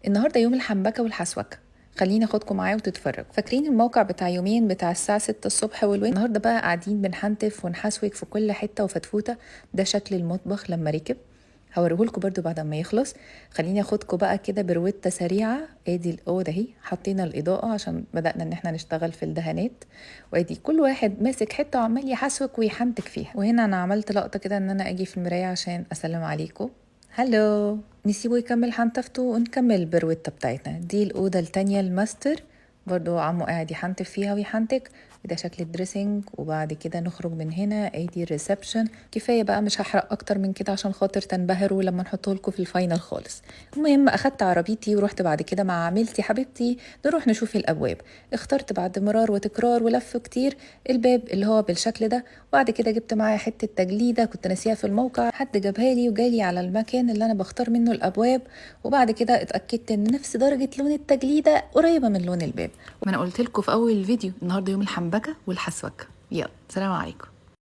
النهارده يوم الحنبكة والحسوكة. خليني اخدكم معايا وتتفرجوا. فاكرين الموقع بتاع يومين بتاع الساعة 6 الصبح والوين؟ النهارده بقى قاعدين بنحنتف ونحسوك في كل حتة وفتفوتة. ده شكل المطبخ لما ركب. هوريهولكوا برضو بعد ما يخلص. خليني اخدكم بقى كده بروتة سريعة. ادي الاوضة اهي، حطينا الاضاءة عشان بدأنا ان احنا نشتغل في الدهانات. وادي كل واحد ماسك حتة وعمال يحسوك ويحنتك فيها. وهنا انا عملت لقطة كده ان انا اجي في المراية عشان اسلم عليكم. هلو. نسيبه يكمل حنتفته ونكمل البروتة بتاعتنا. دي الأوضة التانية الماستر، برضو عمو قاعد يحنتف فيها ويحنتك. ده شكل الدريسنج. وبعد كده نخرج من هنا. ادي الريسبشن. كفايه بقى، مش هحرق اكتر من كده عشان خاطر تنبهروا لما نحطه لكم في الفاينل خالص. المهم اخدت عربيتي ورحت بعد كده مع عميلتي حبيبتي نروح نشوف الابواب. اخترت بعد مرار وتكرار ولف كتير الباب اللي هو بالشكل ده. وبعد كده جبت معايا حته تجليده كنت ناسيها في الموقع، حد جابها لي وجالي على المكان اللي انا بختار منه الابواب. وبعد كده اتاكدت ان نفس درجه لون التجليده قريبه من لون الباب. ما انا قلت لكم في اول الفيديو النهارده يوم الحنبكه والحسوكه. يلا سلام عليكم.